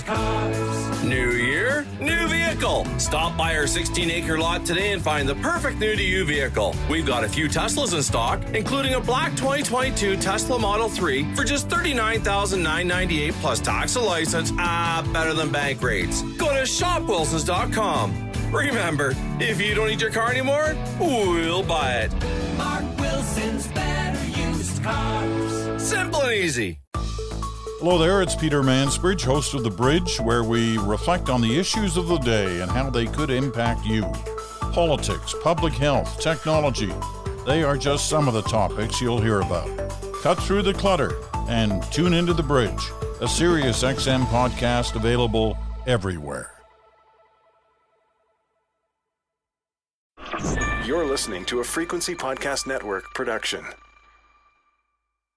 cars. New year, new vehicle. Stop by our 16-acre lot today and find the perfect new-to-you vehicle. We've got a few Teslas in stock, including a black 2022 Tesla Model 3 for just $39,998 plus tax and license. Better than bank rates. Go to shopwilsons.com. Remember, if you don't need your car anymore, we'll buy it. Mark Wilson's Better Used Cars. Simple and easy. Hello there, it's Peter Mansbridge, host of The Bridge, where we reflect on the issues of the day and how they could impact you. Politics, public health, technology, they are just some of the topics you'll hear about. Cut through the clutter and tune into The Bridge, a Sirius XM podcast available everywhere. You're listening to a Frequency Podcast Network production.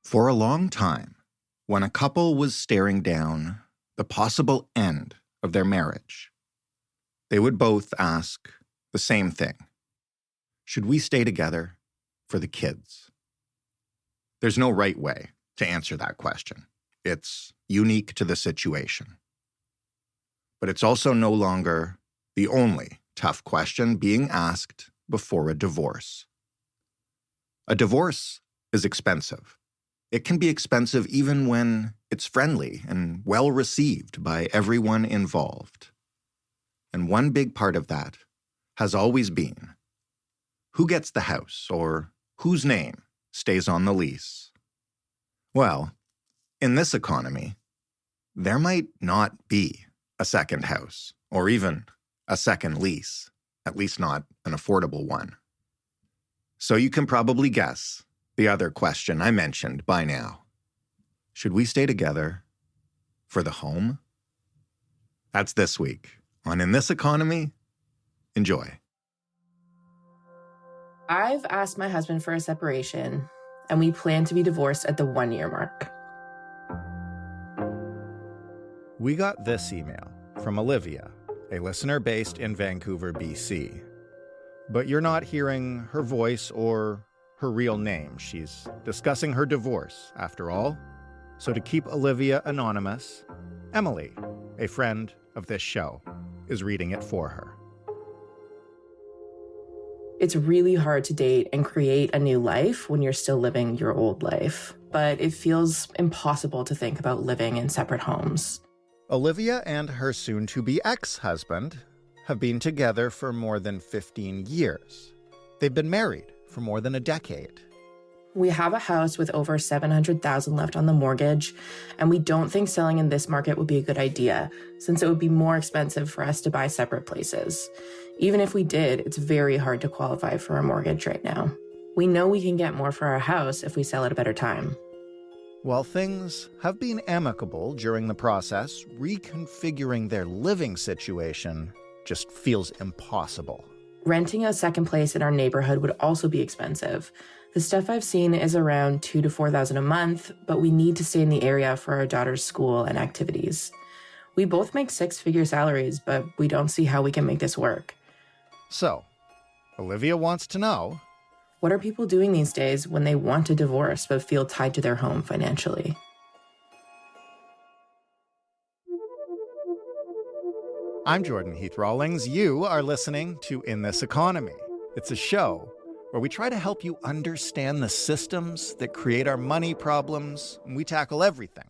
For a long time, when a couple was staring down the possible end of their marriage, they would both ask the same thing. Should we stay together for the kids? There's no right way to answer that question. It's unique to the situation. But it's also no longer the only tough question being asked before a divorce. A divorce is expensive. It can be expensive even when it's friendly and well received by everyone involved. And one big part of that has always been who gets the house or whose name stays on the lease. Well, in this economy, there might not be a second house or even a second lease, at least not an affordable one. So you can probably guess the other question I mentioned by now. Should we stay together for the home? That's this week on In This Economy. Enjoy. I've asked my husband for a separation, and we plan to be divorced at the 1-year mark. We got this email from Olivia, a listener based in Vancouver, BC. But you're not hearing her voice or her real name. She's discussing her divorce, after all. So to keep Olivia anonymous, Emily, a friend of this show, is reading it for her. It's really hard to date and create a new life when you're still living your old life, but it feels impossible to think about living in separate homes. Olivia and her soon-to-be ex-husband have been together for more than 15 years. They've been married for more than a decade. We have a house with over $700,000 left on the mortgage, and we don't think selling in this market would be a good idea, since it would be more expensive for us to buy separate places. Even if we did, it's very hard to qualify for a mortgage right now. We know we can get more for our house if we sell at a better time. While things have been amicable during the process, reconfiguring their living situation just feels impossible. Renting a second place in our neighborhood would also be expensive. The stuff I've seen is around $2,000 to $4,000 a month, but we need to stay in the area for our daughter's school and activities. We both make 6-figure salaries, but we don't see how we can make this work. So, Olivia wants to know, what are people doing these days when they want a divorce but feel tied to their home financially? I'm Jordan Heath Rawlings. You are listening to In This Economy. It's a show where we try to help you understand the systems that create our money problems, and we tackle everything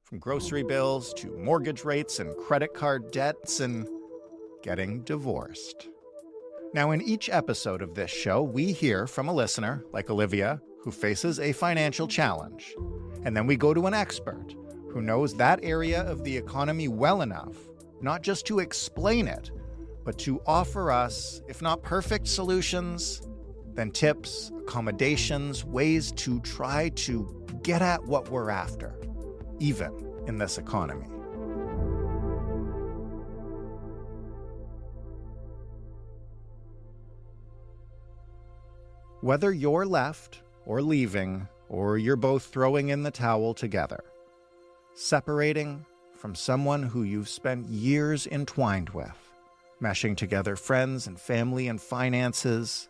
from grocery bills to mortgage rates and credit card debts and getting divorced. Now, in each episode of this show, we hear from a listener, like Olivia, who faces a financial challenge. And then we go to an expert who knows that area of the economy well enough, not just to explain it, but to offer us, if not perfect solutions, then tips, accommodations, ways to try to get at what we're after, even in this economy. Whether you're left or leaving, or you're both throwing in the towel together, separating from someone who you've spent years entwined with, meshing together friends and family and finances,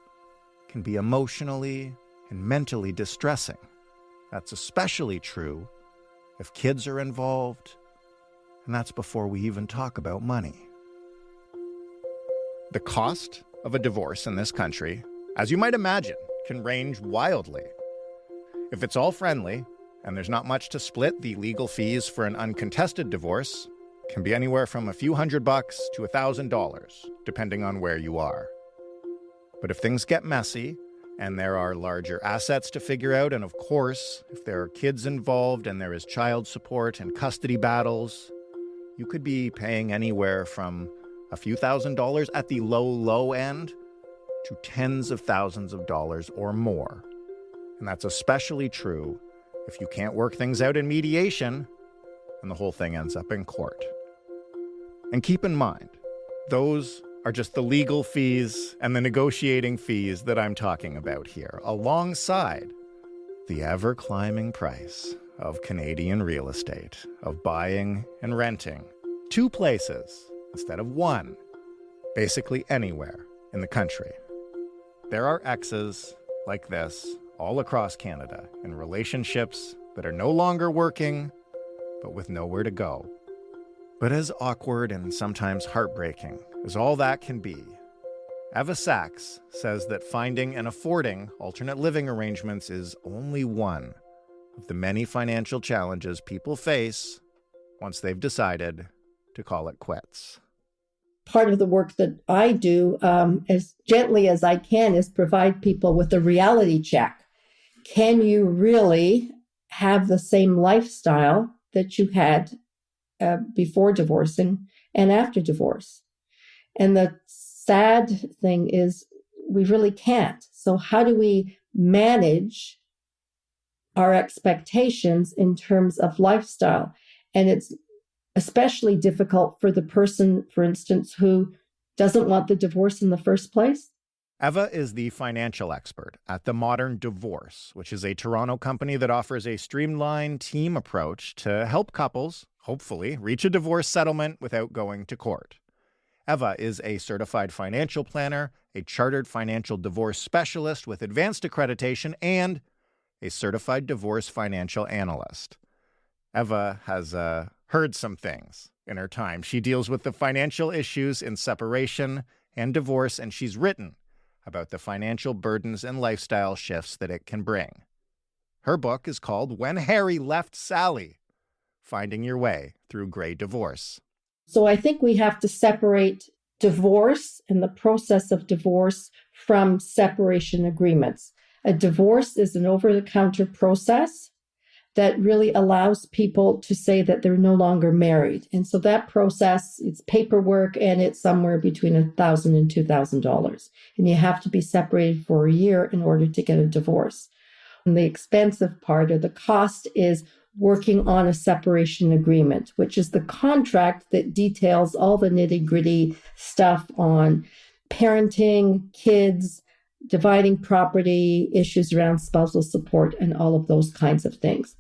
can be emotionally and mentally distressing. That's especially true if kids are involved And that's before we even talk about money. The cost of a divorce in this country, as you might imagine, can range wildly. If it's all friendly, and there's not much to split, the legal fees for an uncontested divorce can be anywhere from a few $100 to $1,000, depending on where you are. But if things get messy, and there are larger assets to figure out, and of course, if there are kids involved and there is child support and custody battles, you could be paying anywhere from a few $1,000s at the low end to tens of thousands of dollars or more. And that's especially true if you can't work things out in mediation and the whole thing ends up in court. And keep in mind, those are just the legal fees and the negotiating fees that I'm talking about here, alongside the ever-climbing price of Canadian real estate, of buying and renting 2 places instead of 1, basically anywhere in the country. There are exes like this all across Canada in relationships that are no longer working, but with nowhere to go. But as awkward and sometimes heartbreaking as all that can be, Eva Sachs says that finding and affording alternate living arrangements is only one of the many financial challenges people face once they've decided to call it quits. Part of the work that I do, as gently as I can, is provide people with a reality check. Can you really have the same lifestyle that you had before divorcing and after divorce? And the sad thing is we really can't. So how do we manage our expectations in terms of lifestyle? And it's especially difficult for the person, for instance, who doesn't want the divorce in the first place. Eva is the financial expert at The Modern Divorce, which is a Toronto company that offers a streamlined team approach to help couples, hopefully, reach a divorce settlement without going to court. Eva is a certified financial planner, a chartered financial divorce specialist with advanced accreditation, and a certified divorce financial analyst. Eva has heard some things in her time. She deals with the financial issues in separation and divorce, and she's written about the financial burdens and lifestyle shifts that it can bring. Her book is called When Harry Left Sally: Finding Your Way Through Grey Divorce. So I think we have to separate divorce and the process of divorce from separation agreements. A divorce is an over-the-counter process that really allows people to say that they're no longer married. And so that process, it's paperwork, and it's somewhere between $1,000 and $2,000. And you have to be separated for a year in order to get a divorce. And the expensive part, or the cost, is working on a separation agreement, which is the contract that details all the nitty-gritty stuff on parenting, kids, dividing property, issues around spousal support, and all of those kinds of things.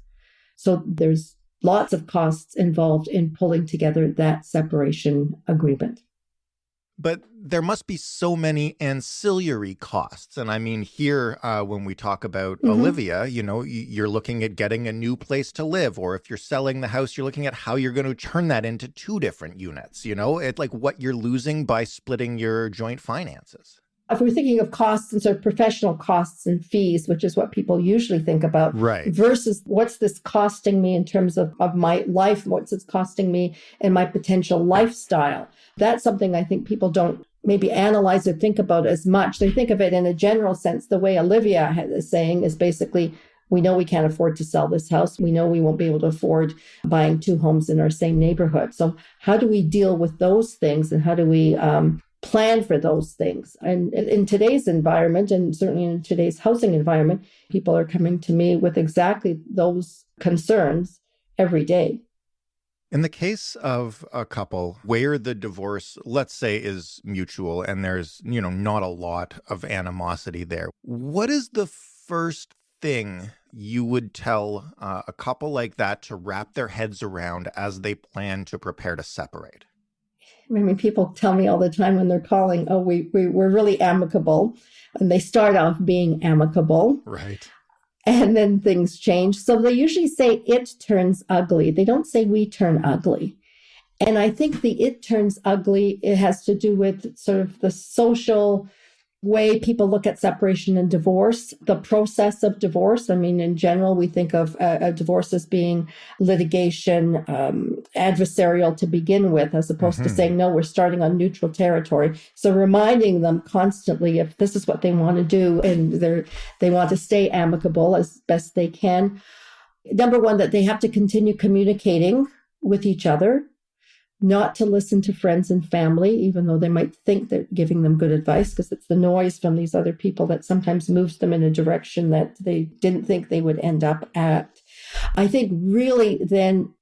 So there's lots of costs involved in pulling together that separation agreement. But there must be so many ancillary costs. And I mean, here, when we talk about Olivia, you know, you're looking at getting a new place to live. Or if you're selling the house, you're looking at how you're going to turn that into 2 different units, you know, it's like what you're losing by splitting your joint finances. If we're thinking of costs and sort of professional costs and fees, which is what people usually think about, right, versus what's this costing me in terms of my life, what's this costing me in my potential lifestyle. That's something I think people don't maybe analyze or think about as much. They think of it in a general sense. The way Olivia is saying is basically, we know we can't afford to sell this house. We know we won't be able to afford buying 2 homes in our same neighborhood. So how do we deal with those things, and how do we plan for those things? And in today's environment, and certainly in today's housing environment, people are coming to me with exactly those concerns every day. In the case of a couple where the divorce, let's say, is mutual and there's, you know, not a lot of animosity there, what is the first thing you would tell a couple like that to wrap their heads around as they plan to prepare to separate? I mean, people tell me all the time when they're calling, oh, we're really amicable. And they start off being amicable. Right. And then things change. So they usually say it turns ugly. They don't say we turn ugly. And I think the it turns ugly, it has to do with sort of the social way people look at separation and divorce, the process of divorce. I mean, in general, we think of a divorce as being litigation, adversarial to begin with, as opposed to saying, no, we're starting on neutral territory. So reminding them constantly if this is what they want to do and they want to stay amicable as best they can. Number one, that they have to continue communicating with each other, not to listen to friends and family, even though they might think they're giving them good advice, because it's the noise from these other people that sometimes moves them in a direction that they didn't think they would end up at. I think really then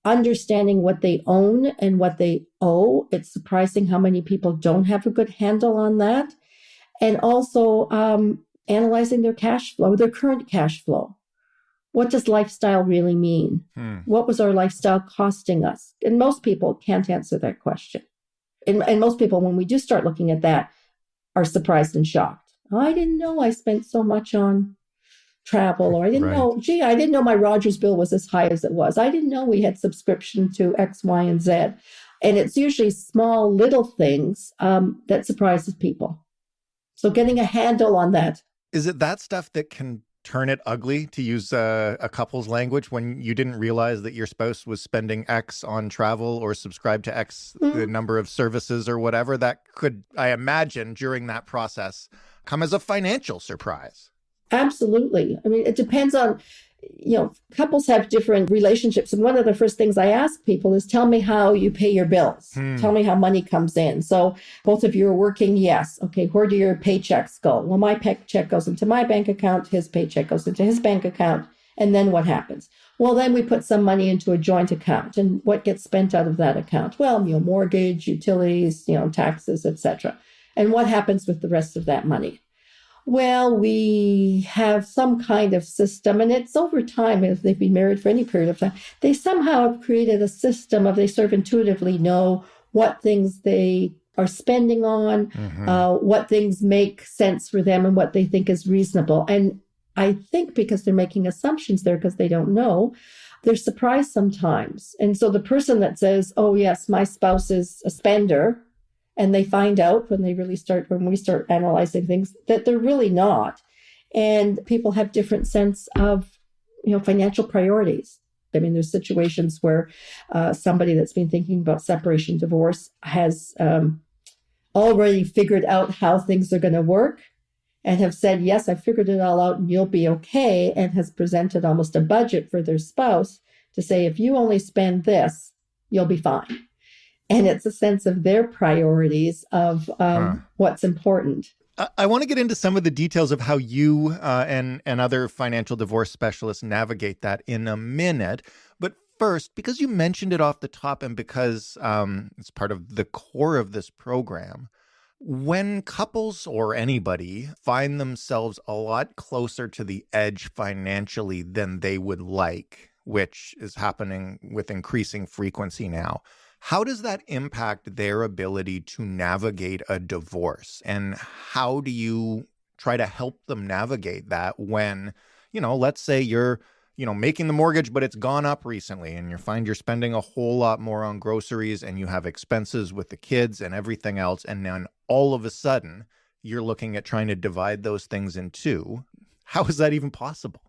understanding what they own and what they owe. It's surprising how many people don't have a good handle on that. And also analyzing their cash flow, their current cash flow. What does lifestyle really mean? What was our lifestyle costing us? And most people can't answer that question. And most people, when we do start looking at that, are surprised and shocked. Oh, I didn't know I spent so much on travel, or I didn't know, I didn't know my Rogers bill was as high as it was. I didn't know we had subscription to X, Y, and Z. And it's usually small, little things that surprises people. So getting a handle on that. Is it that stuff that can turn it ugly, to use a couple's language, when you didn't realize that your spouse was spending X on travel or subscribed to X the number of services or whatever? That could, I imagine, during that process, come as a financial surprise. Absolutely. I mean, it depends on, couples have different relationships. And one of the first things I ask people is, tell me how you pay your bills. Tell me how money comes in. So both of you are working. Yes. Okay. Where do your paychecks go? Well, my paycheck goes into my bank account. His paycheck goes into his bank account. And then what happens? Well, then we put some money into a joint account. And what gets spent out of that account? Well, mortgage, utilities, taxes, etc. And what happens with the rest of that money? Well, we have some kind of system, and it's over time, if they've been married for any period of time, they somehow have created a system of, they sort of intuitively know what things they are spending on, what things make sense for them, and what they think is reasonable. And I think because they're making assumptions there because they don't know, they're surprised sometimes. And so the person that says, oh, yes, my spouse is a spender, and they find out when we start analyzing things, that they're really not. And people have different sense of, financial priorities. I mean, there's situations where somebody that's been thinking about separation, divorce has already figured out how things are going to work and have said, yes, I figured it all out and you'll be okay, and has presented almost a budget for their spouse to say, if you only spend this, you'll be fine. And it's a sense of their priorities of what's important. I want to get into some of the details of how you and other financial divorce specialists navigate that in a minute. But first, because you mentioned it off the top and because it's part of the core of this program, when couples or anybody find themselves a lot closer to the edge financially than they would like, which is happening with increasing frequency now, how does that impact their ability to navigate a divorce? And how do you try to help them navigate that when, let's say you're, making the mortgage, but it's gone up recently and you find you're spending a whole lot more on groceries and you have expenses with the kids and everything else. And then all of a sudden you're looking at trying to divide those things in two. How is that even possible?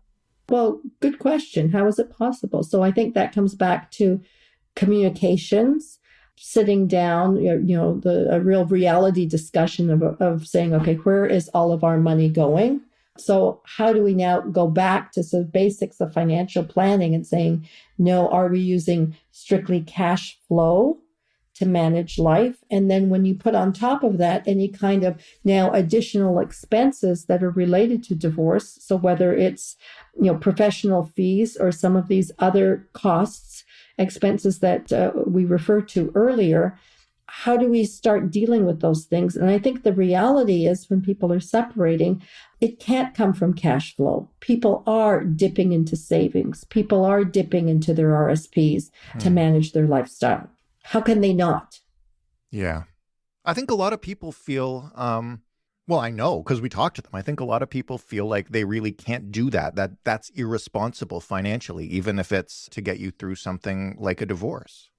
Well, good question. How is it possible? So I think that comes back to communications, sitting down, a real reality discussion of saying, okay, where is all of our money going? So how do we now go back to some basics of financial planning and saying, no, are we using strictly cash flow to manage life? And then when you put on top of that any kind of now additional expenses that are related to divorce, so whether it's, professional fees or some of these other costs, expenses that we referred to earlier, how do we start dealing with those things? And I think the reality is when people are separating, it can't come from cash flow. People are dipping into savings. People are dipping into their RSPs to manage their lifestyle. How can they not? Yeah. I think a lot of people feel, well, I know because we talked to them. I think a lot of people feel like they really can't do that. That's irresponsible financially, even if it's to get you through something like a divorce.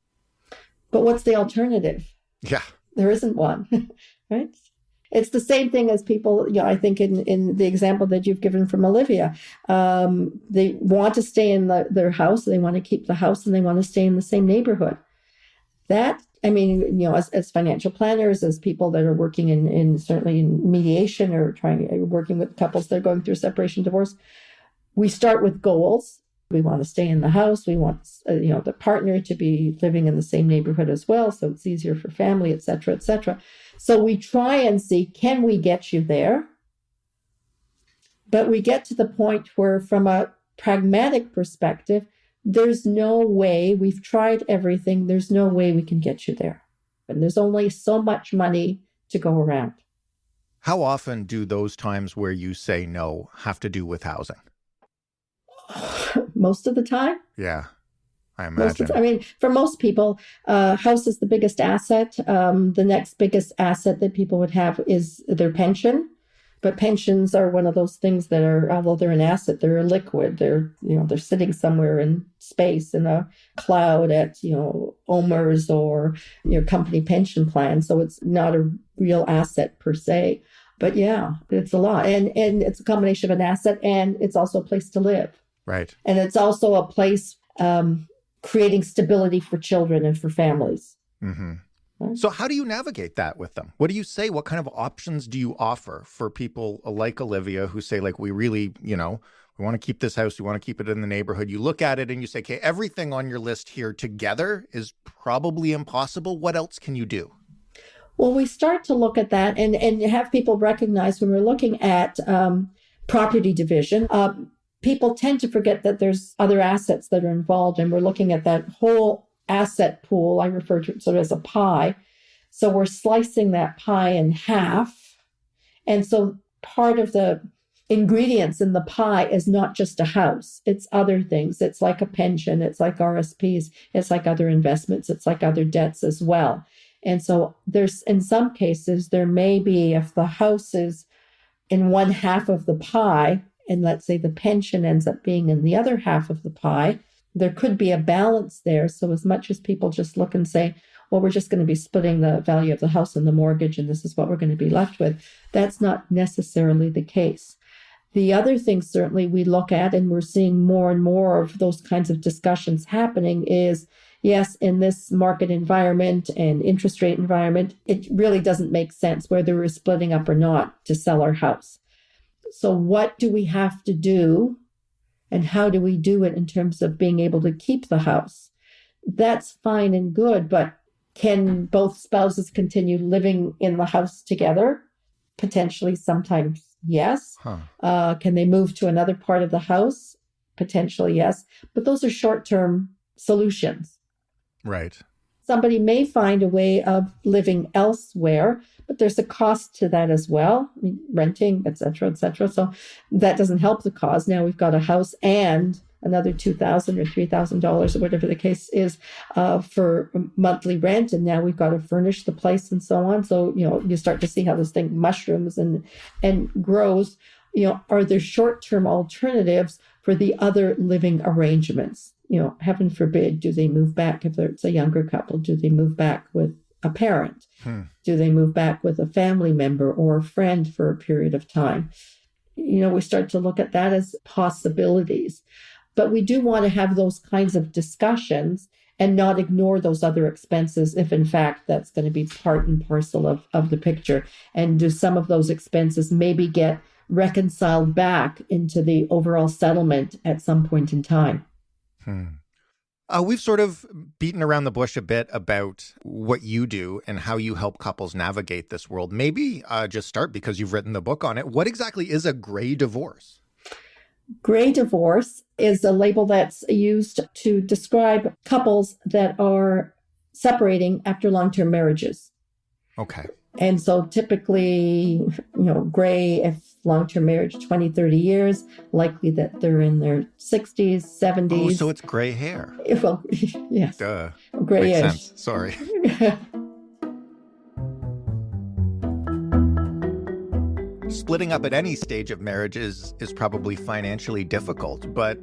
But what's the alternative? Yeah. There isn't one, right? It's the same thing as people, I think in the example that you've given from Olivia, they want to stay in their house, they want to keep the house, and they want to stay in the same neighborhood. That, as financial planners, as people that are working in certainly in mediation or working with couples that are going through separation, divorce, we start with goals. We want to stay in the house. We want, the partner to be living in the same neighborhood as well, so it's easier for family, et cetera, et cetera. So we try and see, can we get you there? But we get to the point where, from a pragmatic perspective, there's no way, we've tried everything, there's no way we can get you there. And there's only so much money to go around. How often do those times where you say no have to do with housing? Most of the time. Yeah, I imagine. For most people, house is the biggest asset. The next biggest asset that people would have is their pension. But pensions are one of those things that are, although they're an asset, they're a liquid. They're sitting somewhere in space in a cloud at, OMERS or your company pension plan. So it's not a real asset per se. But yeah, it's a lot. And it's a combination of an asset, and it's also a place to live. Right. And it's also a place creating stability for children and for families. Mm-hmm. Right? So how do you navigate that with them? What do you say? What kind of options do you offer for people like Olivia who say, like, we really, we want to keep this house, we want to keep it in the neighborhood. You look at it and you say, okay, everything on your list here together is probably impossible. What else can you do? Well, we start to look at that and have people recognize when we're looking at property division, people tend to forget that there's other assets that are involved, and we're looking at that whole asset pool. I refer to it sort of as a pie. So we're slicing that pie in half. And so part of the ingredients in the pie is not just a house. It's other things. It's like a pension. It's like RSPs. It's like other investments. It's like other debts as well. And so there's, in some cases, there may be, if the house is in one half of the pie, and let's say the pension ends up being in the other half of the pie, there could be a balance there. So as much as people just look and say, well, we're just going to be splitting the value of the house and the mortgage, and this is what we're going to be left with, that's not necessarily the case. The other thing certainly we look at, and we're seeing more and more of those kinds of discussions happening, is, yes, in this market environment and interest rate environment, it really doesn't make sense whether we're splitting up or not to sell our house. So what do we have to do, and how do we do it in terms of being able to keep the house? That's fine and good, but can both spouses continue living in the house together? Potentially, sometimes yes. Can they move to another part of the house? Potentially yes. But those are short-term solutions. Right. Somebody may find a way of living elsewhere, but there's a cost to that as well. I mean, renting, et cetera, et cetera. So that doesn't help the cause. Now we've got a house and another $2,000 or $3,000 or whatever the case is for monthly rent. And now we've got to furnish the place and so on. So, you start to see how this thing mushrooms and grows. Are there short-term alternatives for the other living arrangements? Heaven forbid, do they move back if it's a younger couple? Do they move back with a parent? Do they move back with a family member or a friend for a period of time? We start to look at that as possibilities. But we do want to have those kinds of discussions and not ignore those other expenses if, in fact, that's going to be part and parcel of the picture. And do some of those expenses maybe get reconciled back into the overall settlement at some point in time? We've sort of beaten around the bush a bit about what you do and how you help couples navigate this world. Maybe just start, because you've written the book on it. What exactly is a gray divorce? Gray divorce is a label that's used to describe couples that are separating after long-term marriages. Okay. And so typically, gray, if long-term marriage, 20, 30 years, likely that they're in their 60s, 70s. Oh, so it's gray hair. Well, yes. Duh. Grayish. Makes sense. Sorry. Splitting up at any stage of marriage is probably financially difficult, but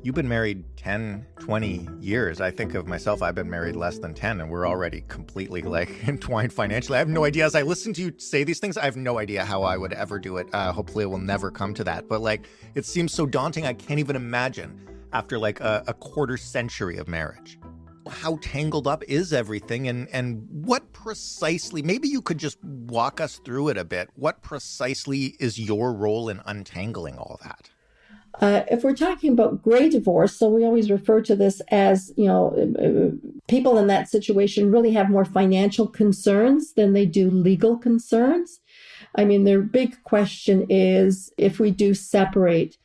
You've been married 10, 20 years. I think of myself, I've been married less than 10, and we're already completely entwined financially. I have no idea. As I listen to you say these things, I have no idea how I would ever do it. Hopefully it will never come to that. But it seems so daunting. I can't even imagine after a quarter century of marriage. How tangled up is everything, and what precisely, maybe you could just walk us through it a bit. What precisely is your role in untangling all that? If we're talking about gray divorce, so we always refer to this as, people in that situation really have more financial concerns than they do legal concerns. I mean, their big question is, if we do separate,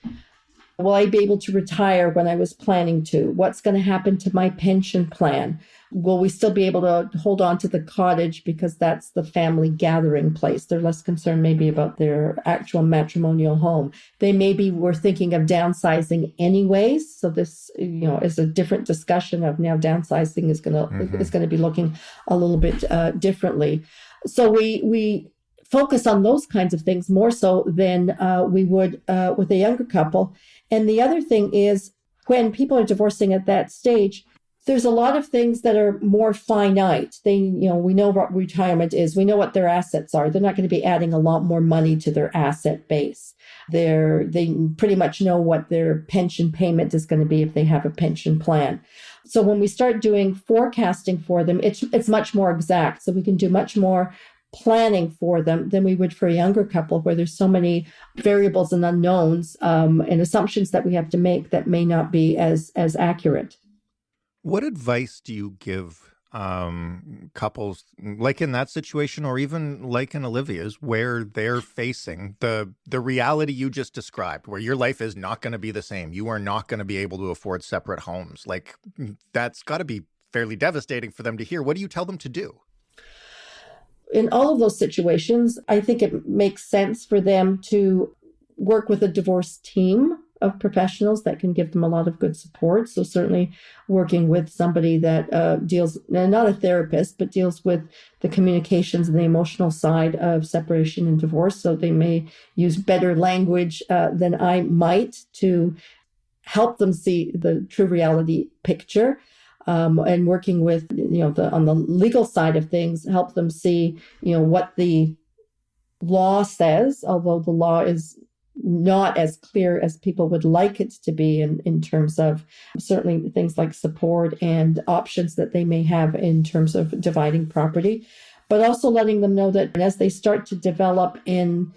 will I be able to retire when I was planning to? What's going to happen to my pension plan? Will we still be able to hold on to the cottage because that's the family gathering place? They're less concerned maybe about their actual matrimonial home. They maybe were thinking of downsizing anyways. So this, is a different discussion of now downsizing is going to be looking a little bit differently. So we focus on those kinds of things more so than we would with a younger couple. And the other thing is, when people are divorcing at that stage, there's a lot of things that are more finite. We know what retirement is. We know what their assets are. They're not going to be adding a lot more money to their asset base. They pretty much know what their pension payment is going to be if they have a pension plan. So when we start doing forecasting for them, it's much more exact. So we can do much more planning for them than we would for a younger couple, where there's so many variables and unknowns and assumptions that we have to make that may not be as accurate. What advice do you give couples like in that situation, or even like in Olivia's, where they're facing the reality you just described, where your life is not going to be the same? You are not going to be able to afford separate homes. That's got to be fairly devastating for them to hear. What do you tell them to do? In all of those situations, I think it makes sense for them to work with a divorce team of professionals that can give them a lot of good support. So certainly working with somebody that deals, not a therapist, but deals with the communications and the emotional side of separation and divorce. So they may use better language than I might to help them see the true reality picture. And working with, on the legal side of things, help them see, what the law says, although the law is not as clear as people would like it to be in terms of certainly things like support and options that they may have in terms of dividing property, but also letting them know that as they start to develop and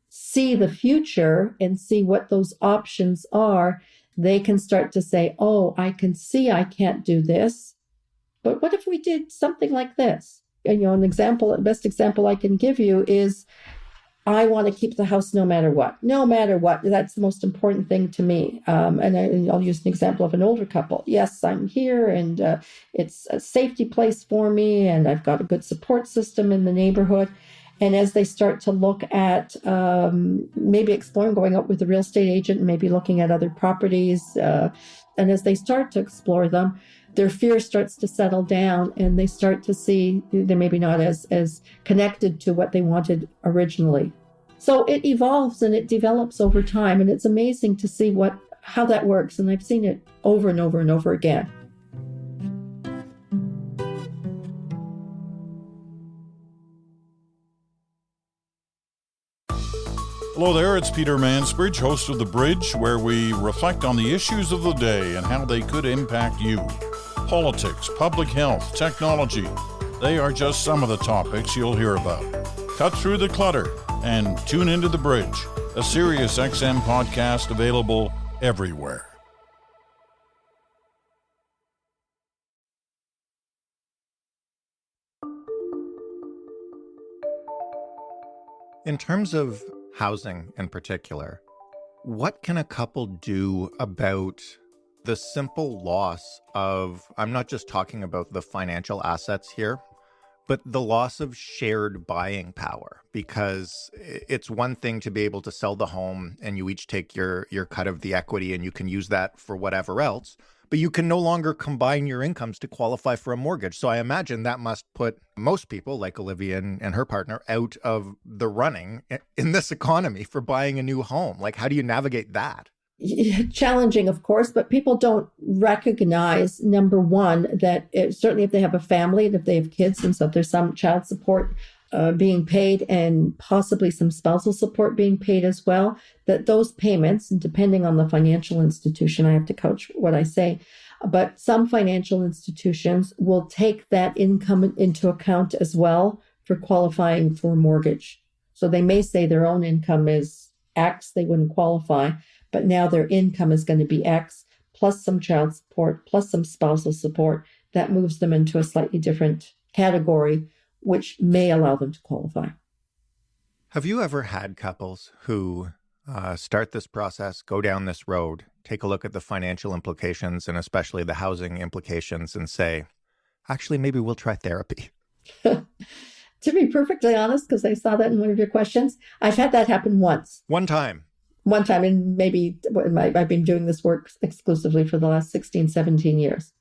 see the future and see what those options are, they can start to say, oh, I can see I can't do this, but what if we did something like this? And, the best example I can give you is, I want to keep the house no matter what. No matter what. That's the most important thing to me. And I'll use an example of an older couple. Yes, I'm here and it's a safety place for me and I've got a good support system in the neighborhood. And as they start to look at maybe exploring going out with a real estate agent and maybe looking at other properties, and as they start to explore them, their fear starts to settle down and they start to see they're maybe not as connected to what they wanted originally. So it evolves and it develops over time, and it's amazing to see how that works. And I've seen it over and over and over again. Hello there, it's Peter Mansbridge, host of The Bridge, where we reflect on the issues of the day and how they could impact you. Politics, public health, technology, they are just some of the topics you'll hear about. Cut through the clutter and tune into The Bridge, a Sirius XM podcast available everywhere. In terms of housing in particular, what can a couple do about the simple loss of, I'm not just talking about the financial assets here, but the loss of shared buying power? Because it's one thing to be able to sell the home and you each take your cut of the equity and you can use that for whatever else, but you can no longer combine your incomes to qualify for a mortgage. So I imagine that must put most people, like Olivia and her partner, out of the running in this economy for buying a new home. Like, how do you navigate that? challenging, of course, but people don't recognize, number one, that certainly if they have a family and if they have kids, and so if there's some child support being paid and possibly some spousal support being paid as well, that those payments, and depending on the financial institution, I have to couch what I say, but some financial institutions will take that income into account as well for qualifying for a mortgage. So they may say their own income is X, they wouldn't qualify, but now their income is going to be X plus some child support, plus some spousal support. That moves them into a slightly different category, which may allow them to qualify. Have you ever had couples who start this process, go down this road, take a look at the financial implications and especially the housing implications and say, actually, maybe we'll try therapy? To be perfectly honest, because I saw that in one of your questions, I've had that happen once. One time, and maybe I've been doing this work exclusively for the last 16, 17 years.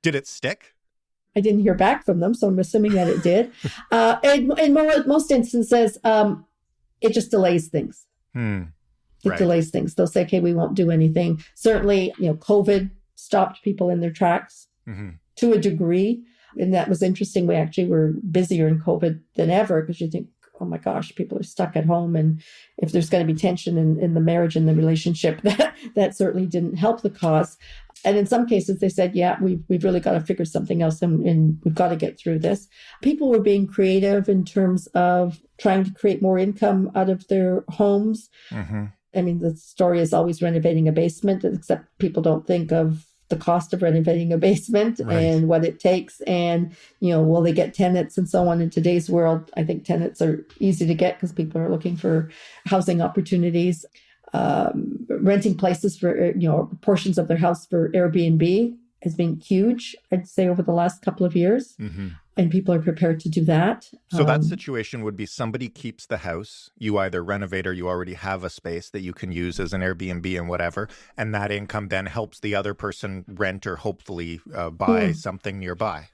Did it stick? I didn't hear back from them, so I'm assuming that it did. In most instances, it just delays things. It delays things. They'll say, okay, we won't do anything. Certainly, COVID stopped people in their tracks to a degree. And that was interesting. We actually were busier in COVID than ever because you think, oh my gosh, people are stuck at home. And if there's going to be tension in the marriage and the relationship, that certainly didn't help the cause. And in some cases, they said, yeah, we've really got to figure something else and we've got to get through this. People were being creative in terms of trying to create more income out of their homes. I mean, the story is always renovating a basement, except people don't think of the cost of renovating a basement and what it takes. And, will they get tenants and so on. In today's world, I think tenants are easy to get because people are looking for housing opportunities. Renting places for, portions of their house for Airbnb has been huge, I'd say, over the last couple of years. And people are prepared to do that. So that situation would be somebody keeps the house, you either renovate or you already have a space that you can use as an Airbnb and whatever, and that income then helps the other person rent or hopefully buy something nearby.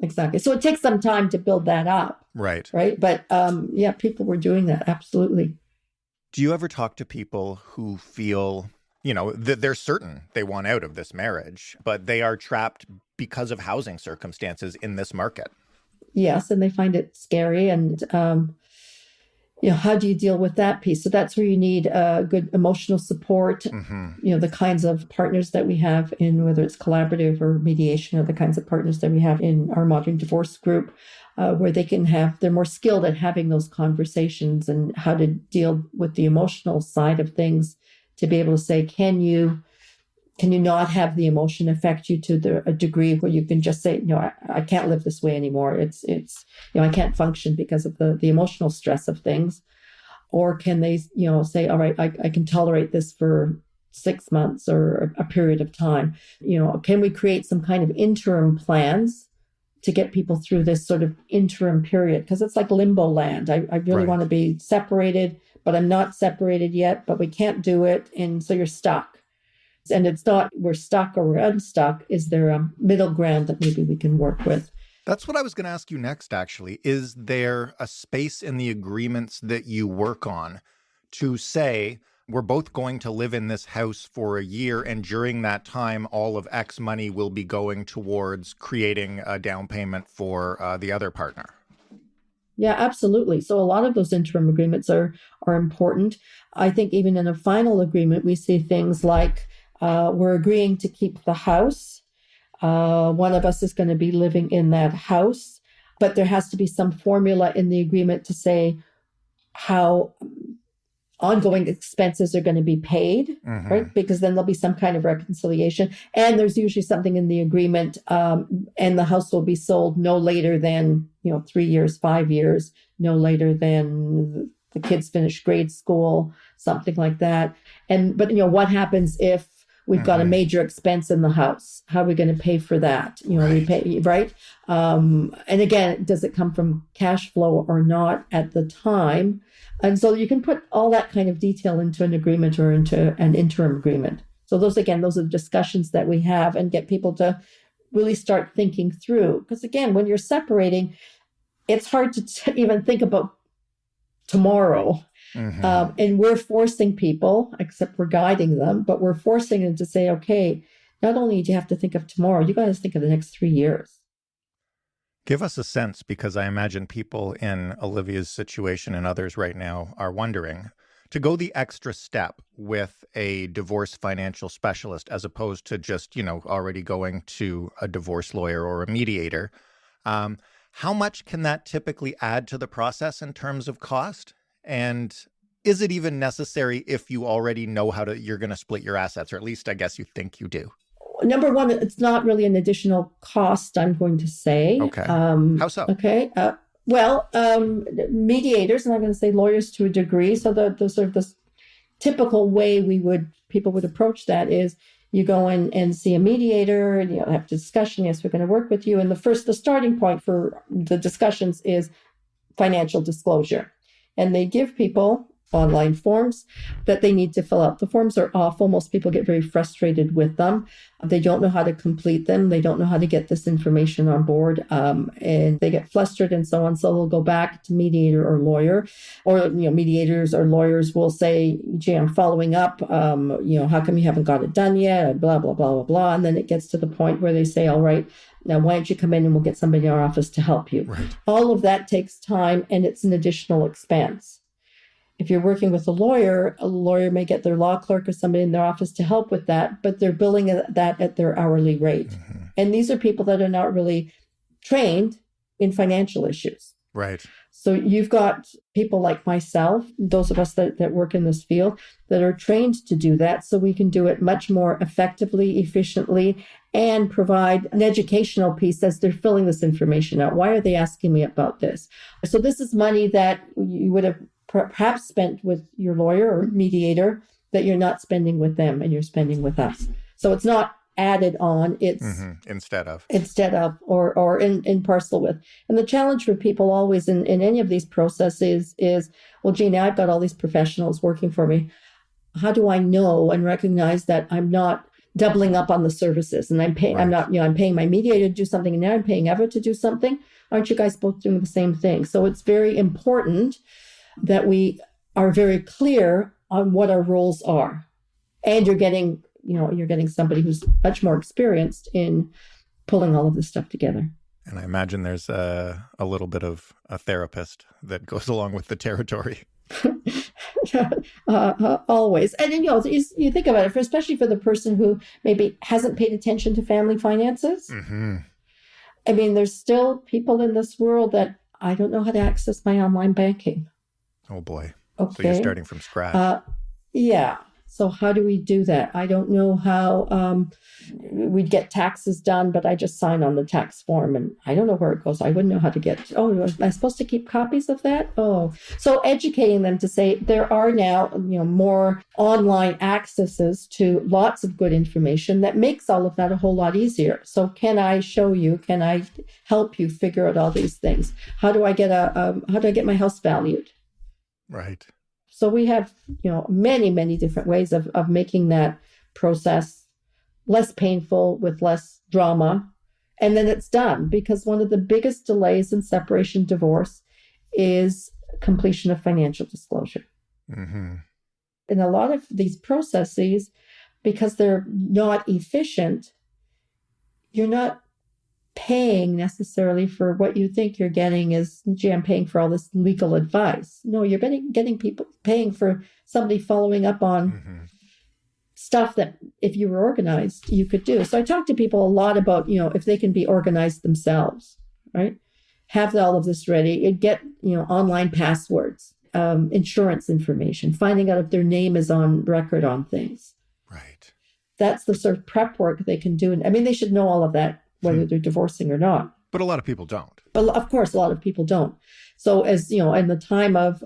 Exactly. So it takes some time to build that up. Right. But people were doing that. Absolutely. Do you ever talk to people who feel, that they're certain they want out of this marriage, but they are trapped because of housing circumstances in this market? Yes, and they find it scary. And, how do you deal with that piece? So that's where you need good emotional support, the kinds of partners that we have in, whether it's collaborative or mediation, or the kinds of partners that we have in our modern divorce group, where they're more skilled at having those conversations and how to deal with the emotional side of things, to be able to say, can you not have the emotion affect you to a degree where you can just say, I can't live this way anymore. It's I can't function because of the emotional stress of things. Or can they, say, all right, I can tolerate this for 6 months or a period of time. Can we create some kind of interim plans to get people through this sort of interim period? Because it's like limbo land. I really want to be separated, but I'm not separated yet, but we can't do it. And so you're stuck. And it's not we're stuck or we're unstuck. Is there a middle ground that maybe we can work with? That's what I was going to ask you next, actually. Is there a space in the agreements that you work on to say, we're both going to live in this house for a year, and during that time, all of X money will be going towards creating a down payment for the other partner? Yeah, absolutely. So a lot of those interim agreements are important. I think even in a final agreement, we see things like, we're agreeing to keep the house. One of us is going to be living in that house, but there has to be some formula in the agreement to say how ongoing expenses are going to be paid, right? Because then there'll be some kind of reconciliation. And there's usually something in the agreement, and the house will be sold no later than, 3 years, 5 years, no later than the kids finish grade school, something like that. But what happens if we've got a major expense in the house? How are we going to pay for that? We pay, right? And again, does it come from cash flow or not at the time? And so you can put all that kind of detail into an agreement or into an interim agreement. So those are discussions that we have and get people to really start thinking through. Because again, when you're separating, it's hard to even think about tomorrow. And we're forcing people, except we're guiding them, but we're forcing them to say, okay, not only do you have to think of tomorrow, you got to think of the next 3 years. Give us a sense, because I imagine people in Olivia's situation and others right now are wondering, to go the extra step with a divorce financial specialist as opposed to just, already going to a divorce lawyer or a mediator. How much can that typically add to the process in terms of cost? And is it even necessary if you already know you're going to split your assets, or at least I guess you think you do? Number one, it's not really an additional cost, I'm going to say. Okay. How so? Okay. Mediators, and I'm going to say lawyers to a degree. So the sort of this typical way people would approach that is you go in and see a mediator and have a discussion. Yes, we're going to work with you. And the starting point for the discussions is financial disclosure. And they give people online forms that they need to fill out. The forms are awful. Most people get very frustrated with them. They don't know how to complete them. They don't know how to get this information on board, and they get flustered and so on. So they'll go back to mediator or lawyer, or mediators or lawyers will say, "Gee, I'm following up. How come you haven't got it done yet?" Blah blah blah blah blah. And then it gets to the point where they say, "All right, now why don't you come in and we'll get somebody in our office to help you?" Right. All of that takes time, and it's an additional expense. If you're working with a lawyer may get their law clerk or somebody in their office to help with that, but they're billing that at their hourly rate. Mm-hmm. And these are people that are not really trained in financial issues. Right. So you've got people like myself, those of us that work in this field, that are trained to do that, so we can do it much more effectively, efficiently, and provide an educational piece as they're filling this information out. Why are they asking me about this? So this is money that you would have perhaps spent with your lawyer or mediator that you're not spending with them and you're spending with us. So it's not added on, it's instead of or in parcel with. And the challenge for people always in any of these processes is, well, gee, now I've got all these professionals working for me. How do I know and recognize that I'm not doubling up on the services and I'm paying, right. I'm paying my mediator to do something and now I'm paying Eva to do something. Aren't you guys both doing the same thing? So it's very important that we are very clear on what our roles are. And you're getting somebody who's much more experienced in pulling all of this stuff together. And I imagine there's a little bit of a therapist that goes along with the territory. Always. And you think about it, especially for the person who maybe hasn't paid attention to family finances. Mm-hmm. I mean, there's still people in this world that I don't know how to access my online banking. Oh, boy. Okay. So you're starting from scratch. Yeah. So how do we do that? I don't know how we'd get taxes done, but I just sign on the tax form and I don't know where it goes. I wouldn't know how to am I supposed to keep copies of that? Oh, so educating them to say there are now, more online accesses to lots of good information that makes all of that a whole lot easier. So can I show you, can I help you figure out all these things? How do I get my house valued? Right. So we have, many, many different ways of making that process less painful with less drama. And then it's done, because one of the biggest delays in separation divorce is completion of financial disclosure. Mm-hmm. In a lot of these processes, because they're not efficient, you're not paying necessarily for what you think you're getting is, gee, I'm paying for all this legal advice. No, you're getting people paying for somebody following up on stuff that if you were organized, you could do. So I talk to people a lot about, if they can be organized themselves, right? Have all of this ready and get, online passwords, insurance information, finding out if their name is on record on things. Right. That's the sort of prep work they can do. I mean, they should know all of that, whether they're divorcing or not. But a lot of people don't. But of course, a lot of people don't. So as in the time of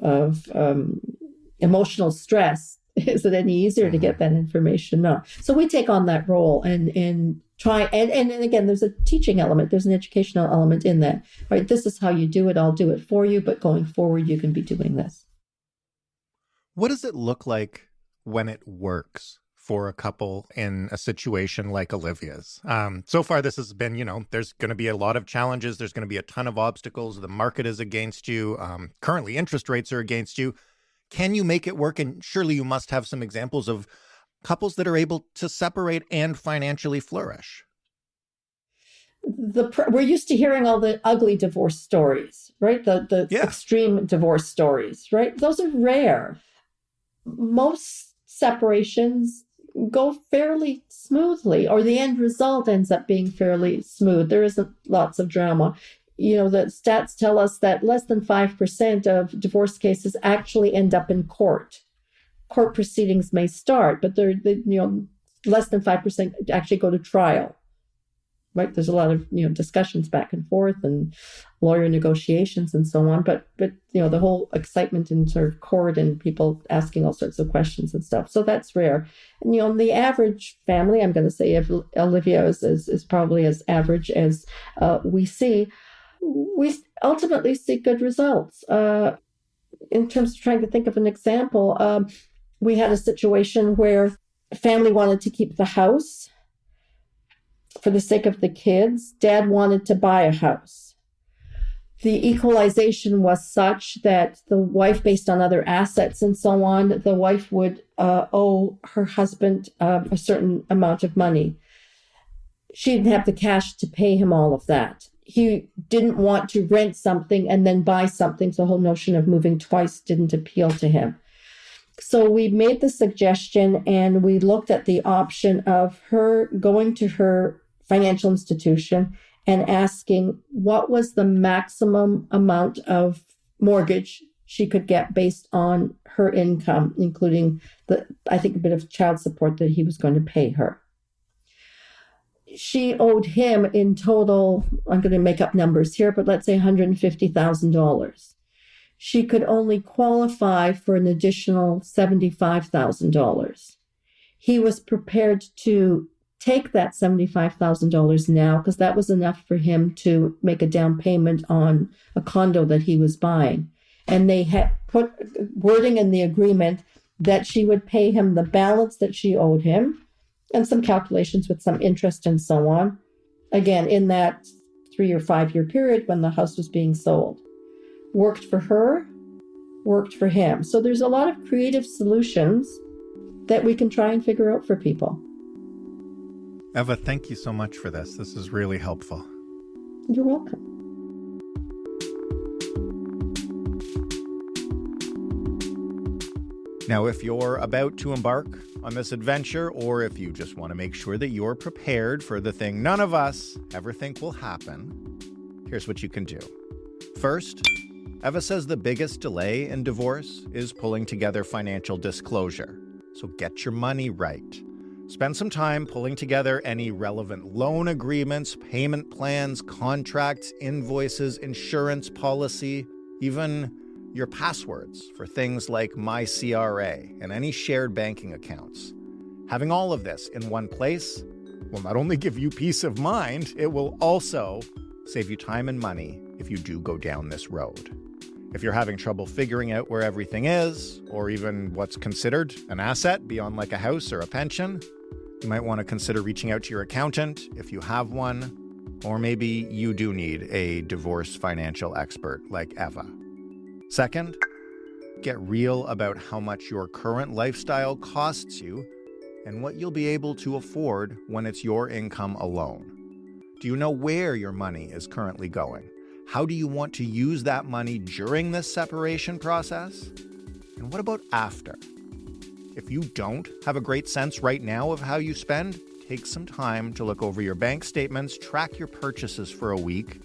emotional stress, is it any easier to get that information? No. So we take on that role and try. And again, there's a teaching element. There's an educational element in that. Right. This is how you do it. I'll do it for you. But going forward, you can be doing this. What does it look like when it works for a couple in a situation like Olivia's? So far, this has been, there's going to be a lot of challenges. There's going to be a ton of obstacles. The market is against you. Currently, interest rates are against you. Can you make it work? And surely you must have some examples of couples that are able to separate and financially flourish. We're used to hearing all the ugly divorce stories, right? The extreme divorce stories, right? Those are rare. Most separations go fairly smoothly, or the end result ends up being fairly smooth. There isn't lots of drama. The stats tell us that less than 5% of divorce cases actually end up in court. Court proceedings may start, but less than 5% actually go to trial. Right? There's a lot of discussions back and forth and lawyer negotiations and so on. But the whole excitement in sort of court and people asking all sorts of questions and stuff. So that's rare. And the average family, I'm going to say Olivia is probably as average as we see. We ultimately see good results. In terms of trying to think of an example, we had a situation where a family wanted to keep the house for the sake of the kids. Dad wanted to buy a house. The equalization was such that the wife, based on other assets and so on, the wife would owe her husband a certain amount of money. She didn't have the cash to pay him all of that. He didn't want to rent something and then buy something, so the whole notion of moving twice didn't appeal to him. So we made the suggestion and we looked at the option of her going to her financial institution and asking what was the maximum amount of mortgage she could get based on her income, including a bit of child support that he was going to pay her. She owed him in total, I'm going to make up numbers here, but let's say $150,000. She could only qualify for an additional $75,000. He was prepared to take that $75,000 now because that was enough for him to make a down payment on a condo that he was buying. And they had put wording in the agreement that she would pay him the balance that she owed him and some calculations with some interest and so on. Again, in that 3 or 5 year period when the house was being sold. Worked for her, worked for him. So there's a lot of creative solutions that we can try and figure out for people. Eva, thank you so much for this. This is really helpful. You're welcome. Now, if you're about to embark on this adventure, or if you just want to make sure that you're prepared for the thing none of us ever think will happen, here's what you can do. First, Eva says the biggest delay in divorce is pulling together financial disclosure. So get your money right. Spend some time pulling together any relevant loan agreements, payment plans, contracts, invoices, insurance policy, even your passwords for things like MyCRA and any shared banking accounts. Having all of this in one place will not only give you peace of mind, it will also save you time and money if you do go down this road. If you're having trouble figuring out where everything is, or even what's considered an asset beyond like a house or a pension, you might want to consider reaching out to your accountant if you have one, or maybe you do need a divorce financial expert like Eva. Second, get real about how much your current lifestyle costs you and what you'll be able to afford when it's your income alone. Do you know where your money is currently going? How do you want to use that money during this separation process? And what about after? If you don't have a great sense right now of how you spend, take some time to look over your bank statements, track your purchases for a week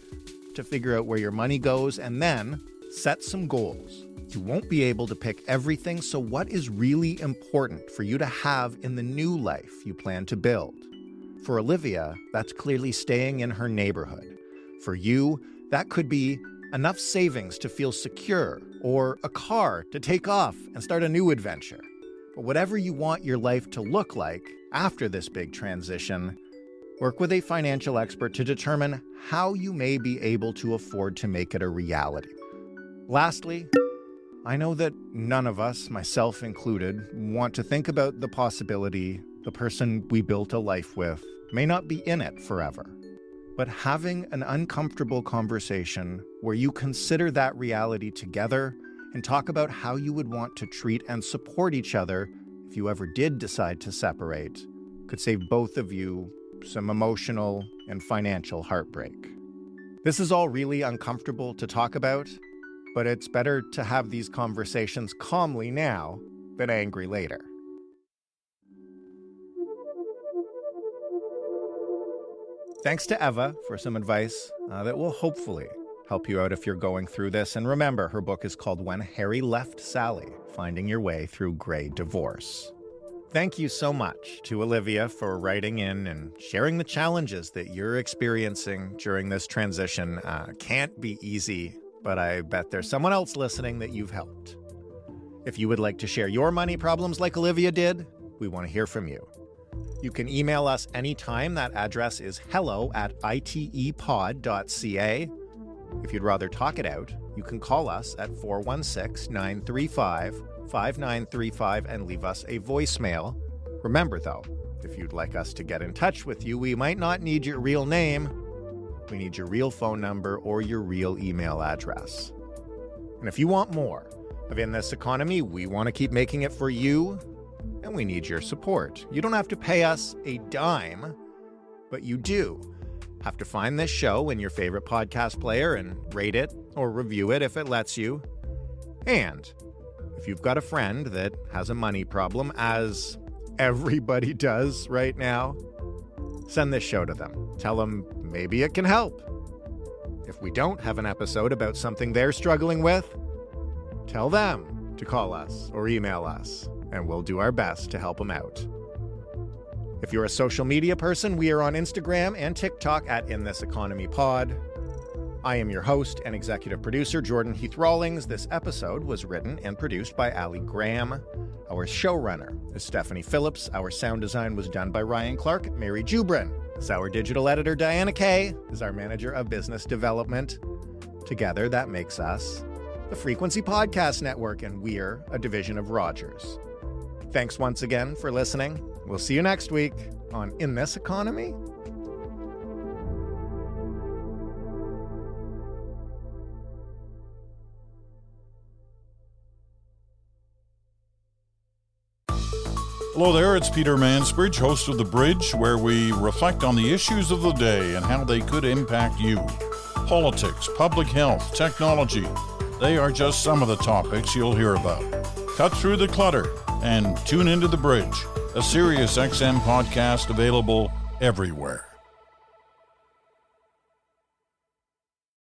to figure out where your money goes, and then set some goals. You won't be able to pick everything, so what is really important for you to have in the new life you plan to build? For Olivia, that's clearly staying in her neighborhood. For you, that could be enough savings to feel secure, or a car to take off and start a new adventure. But whatever you want your life to look like after this big transition, work with a financial expert to determine how you may be able to afford to make it a reality. Lastly, I know that none of us, myself included, want to think about the possibility the person we built a life with may not be in it forever. But having an uncomfortable conversation where you consider that reality together and talk about how you would want to treat and support each other if you ever did decide to separate. Could save both of you some emotional and financial heartbreak. This is all really uncomfortable to talk about, but it's better to have these conversations calmly now than angry later. Thanks to Eva for some advice that will hopefully help you out if you're going through this. And remember, her book is called When Harry Left Sally, Finding Your Way Through Grey Divorce. Thank you so much to Olivia for writing in and sharing the challenges that you're experiencing during this transition. Can't be easy, but I bet there's someone else listening that you've helped. If you would like to share your money problems like Olivia did, we want to hear from you. You can email us anytime. That address is hello@itepod.ca. If you'd rather talk it out, you can call us at 416-935-5935 and leave us a voicemail. Remember, though, if you'd like us to get in touch with you, we might not need your real name. We need your real phone number or your real email address. And if you want more of In This Economy, we want to keep making it for you, and we need your support. You don't have to pay us a dime, but you do have to find this show in your favorite podcast player and rate it or review it if it lets you. And if you've got a friend that has a money problem, as everybody does right now, send this show to them. Tell them maybe it can help. If we don't have an episode about something they're struggling with, tell them to call us or email us, and we'll do our best to help them out. If you're a social media person, we are on Instagram and TikTok at In This Economy Pod. I am your host and executive producer, Jordan Heath Rawlings. This episode was written and produced by Ali Graham. Our showrunner is Stephanie Phillips. Our sound design was done by Ryan Clark. Mary Jubrin is our digital editor. Diana Kay is our manager of business development. Together, that makes us the Frequency Podcast Network, and we're a division of Rogers. Thanks once again for listening. We'll see you next week on In This Economy. Hello there, it's Peter Mansbridge, host of The Bridge, where we reflect on the issues of the day and how they could impact you. Politics, public health, technology, they are just some of the topics you'll hear about. Cut through the clutter and tune into The Bridge, a Sirius XM podcast available everywhere.